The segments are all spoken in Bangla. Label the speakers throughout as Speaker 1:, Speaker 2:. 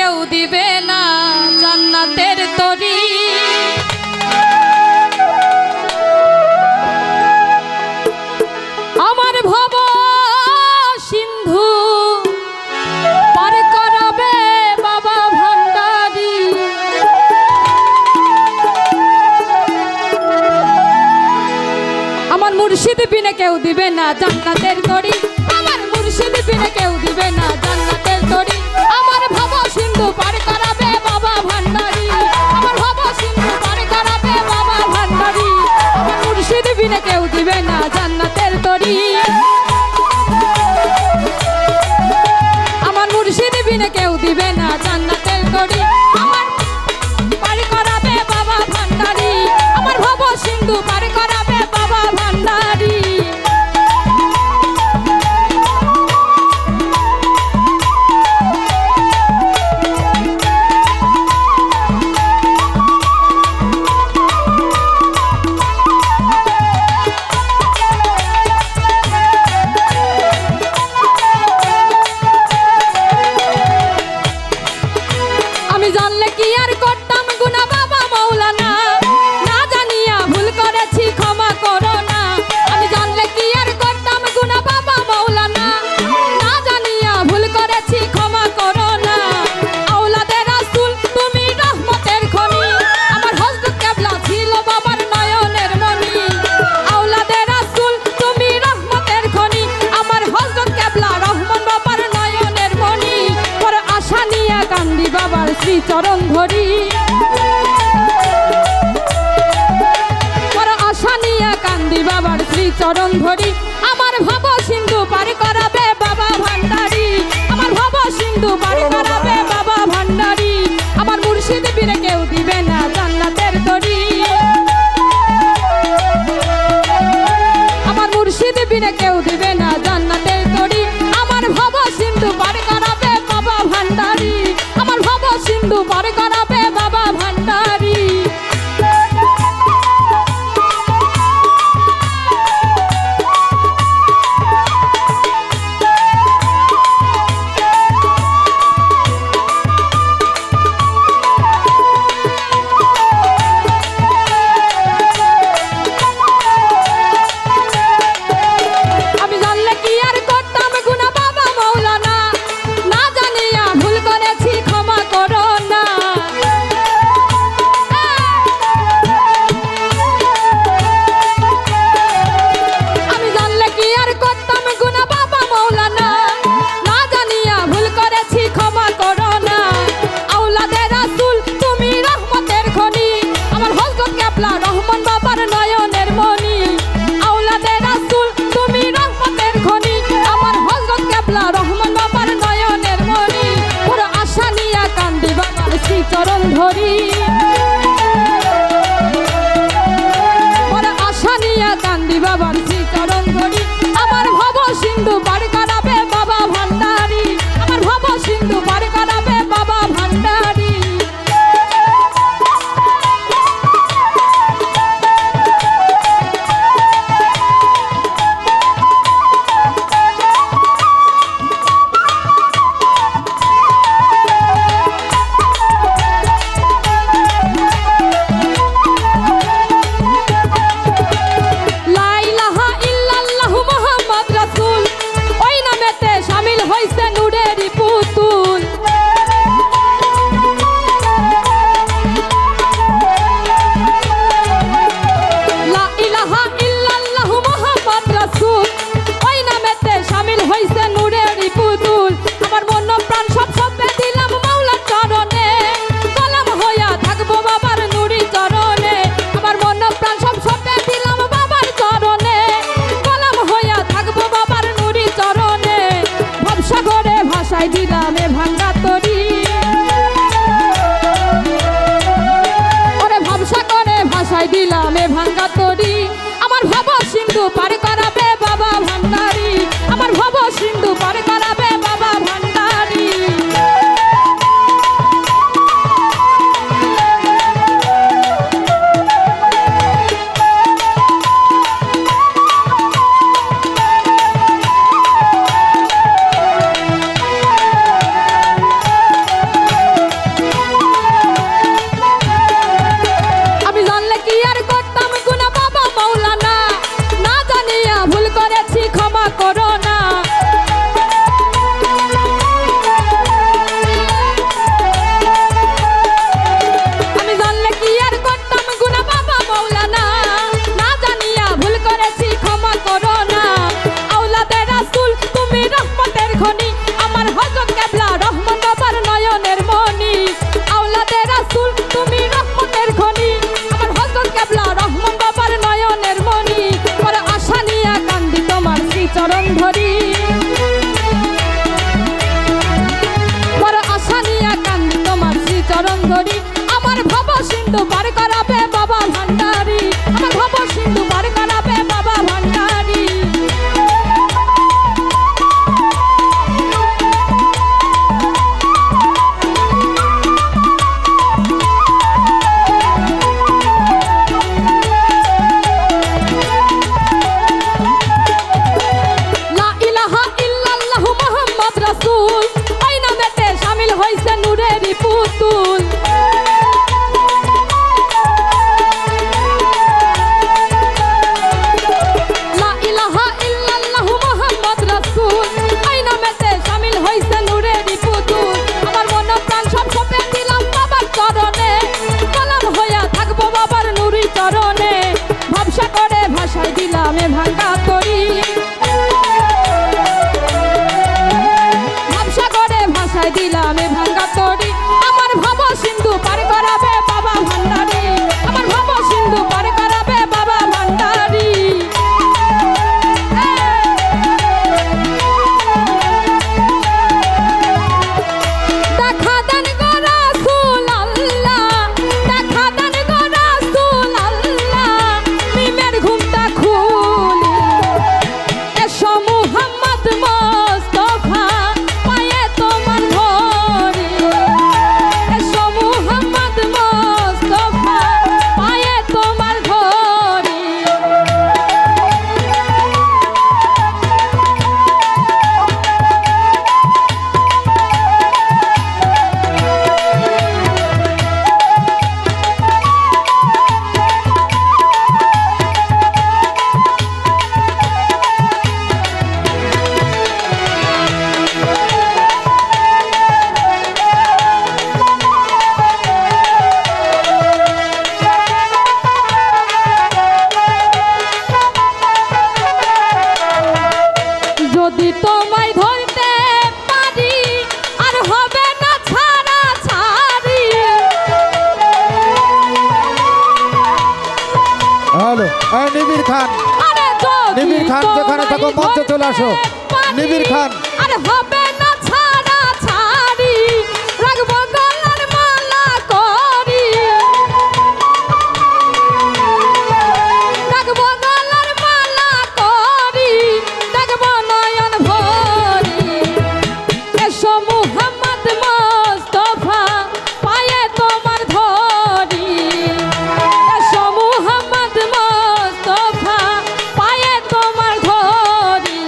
Speaker 1: কেউ দিবে না জান্নাতের তরি। আমার ভব সিন্ধু পার করাবে বাবা ভান্ডারি। আমার মুর্শিদ বিনে কেউ দিবে না জান্নাতের তরি। আমার মুর্শিদ বিনে কেউ দিবে না জান্নাতের তরি। আমার ভব সিন্ধু পার করাবে বাবা ভান্ডারি। আমার ভব সিন্ধু পার করাবে বাবা ভান্ডারি। আমার মুর্শিদ বিনে কেউ দিবে না জান্নাতের তরি। আমার মুর্শিদ বিনে কেউ দিবে না জান্নাতের তরি। আমার পার করাবে বাবা ভান্ডারি। আমার ভব সিন্ধু পার করাবে বাবা ভান্ডারি। আমি জানলে কি আর করতাম গুনাহ বাবা মাওলানা, না জানিয়া ভুল করেছি ক্ষমা করো না। আমি জানলে কি আর করতাম গুনাহ বাবা মাওলানা, না জানিয়া ভুল করেছি ক্ষমা করো না। আওলাদে রাসূল তুমি রহমতের খনি, আমার হযরত কিবলা ছিল বাবার নয়নের মনি। আওলাদে রাসূল তুমি রহমতের খনি, আমার হযরত কিবলা রহমান বাবার নয়নের মনি। পর আশা নিয়ে কান্দি বাবার শ্রী চরণ ধরি। পর আশা নিয়ে কান্দি বাবার শ্রী চরণ ধরি। আমার ভব সিন্ধু পার করাবে বাবা ভান্ডারি। আমার ভব সিন্ধু পার করাবে বাবা ভান্ডারি। আমার মুর্শিদ বিনে কেউ দিবে না জান্নাতের তরি। আমার মুর্শিদ বিনে কেউ দিবে না জান্নাতের তরি। আমার ভব সিন্ধু পার করাবে বাবা ভান্ডারি। আমার ভব সিন্ধু পার করাবে বাবা ভান্ডারি। করাবে বাবা ভান্ডারি, আমার ভব সিন্ধু পার করাবে বাবা ভান্ডারি। লা ইলাহা ইল্লাল্লাহু মুহাম্মদ রাসূল, ওই নামেতে শামিল হইছে নূরেরই পুতুল। লা ইলাহা ইল্লাল্লাহু মুহাম্মদ রাসূল, ওই নামেতে শামিল হইছে নূরেরই পুতুল। আমার মন প্রাণ সব সঁপে দিলাম বাবার চরণে, গোলাম হইয়া থাকবো বাবার নুরি চরণে। ভবসা করে ভাষায় দিলাম এ ভাঙ্গা তরি, ভবসা করে ভাষায় দিলাম এ ভাঙ্গা তরি। আমার ভব সিন্ধু পার করাবে বাবা ভান্ডারি, আমার ভব সিন্ধু পার করাবে বাবা ভান্ডারি। দেখা দেন গো রাসূল আল্লাহ, দেখা দেন গো রাসূল আল্লাহ, মিমের ঘুমটা খুলি। এসো মুহাম্মদ মুস্তাফা, পায়ে তোমার ধরি। এসো মুহাম্মদ মুস্তাফা, পায়ে তোমার ধরি। যদি তোমায় ধরতে পারি আর হবে না ছাড়া ছাড়ি।
Speaker 2: হ্যালো, এই নিবিড় খান,
Speaker 1: আরে যদি
Speaker 2: নিবিড় খান যেখানে থাকো মঞ্চে চলে আসো। নিবিড় খান,
Speaker 1: আর হবে না ছাড়া ছাড়ি, রাখবো গলার মালা করি, রাখবো গলার মালা করি, রাখবো নয়ন ভরি। এসো মুহাম্মদ মুস্তাফা, পায়ে তোমার ধরি। এসো মুহাম্মদ মুস্তাফা, পায়ে তোমার ধরি।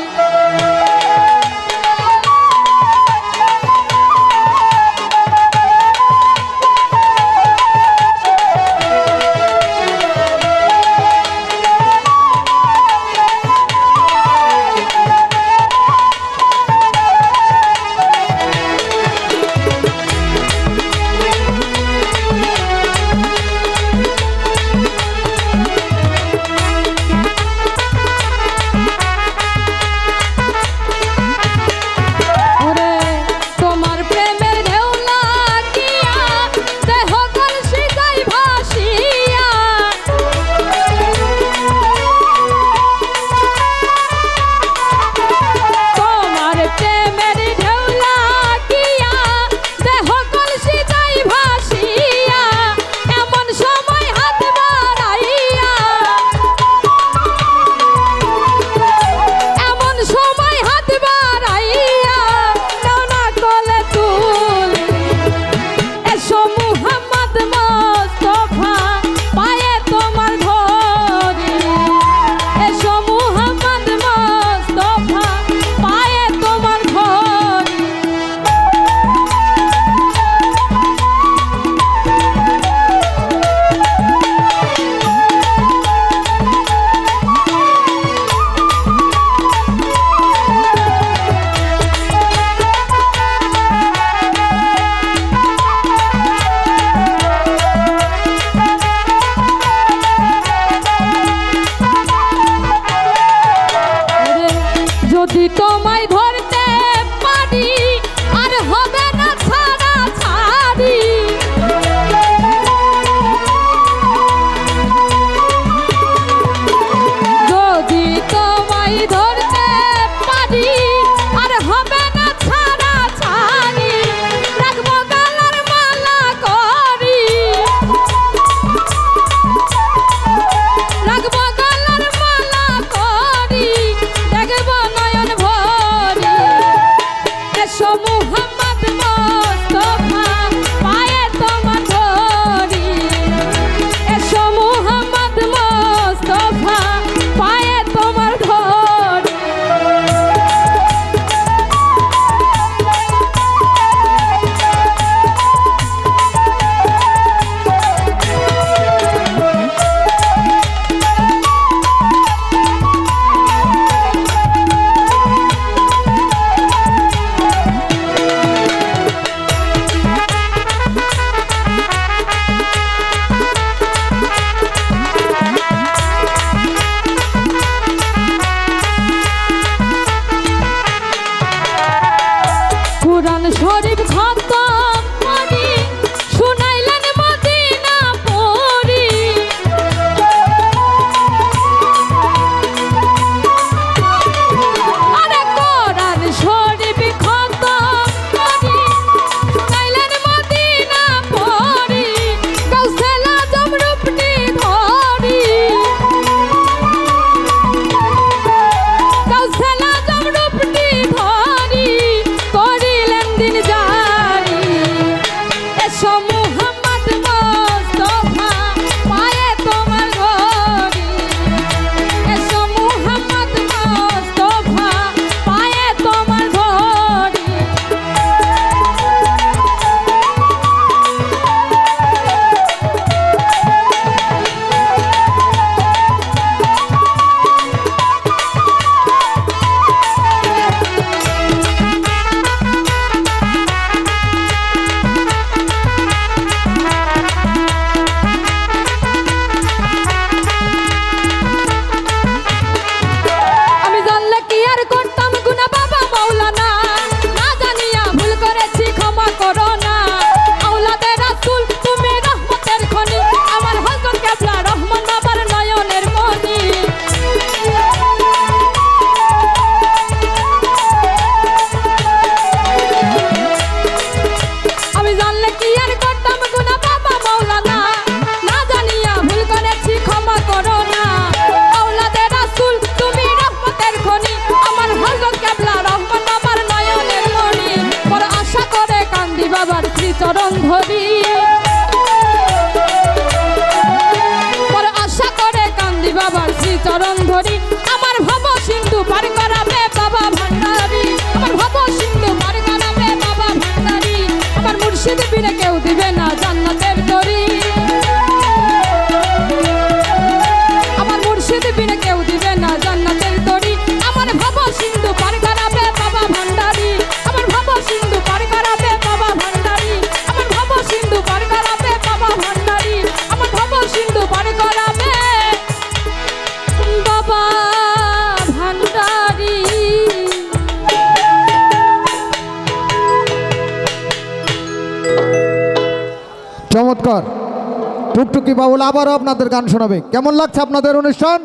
Speaker 2: টুকটুকি বাউল আবারও আপনাদের গান শোনাবে। কেমন লাগছে আপনাদের অনুষ্ঠান?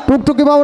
Speaker 2: টুকটুকি বাউল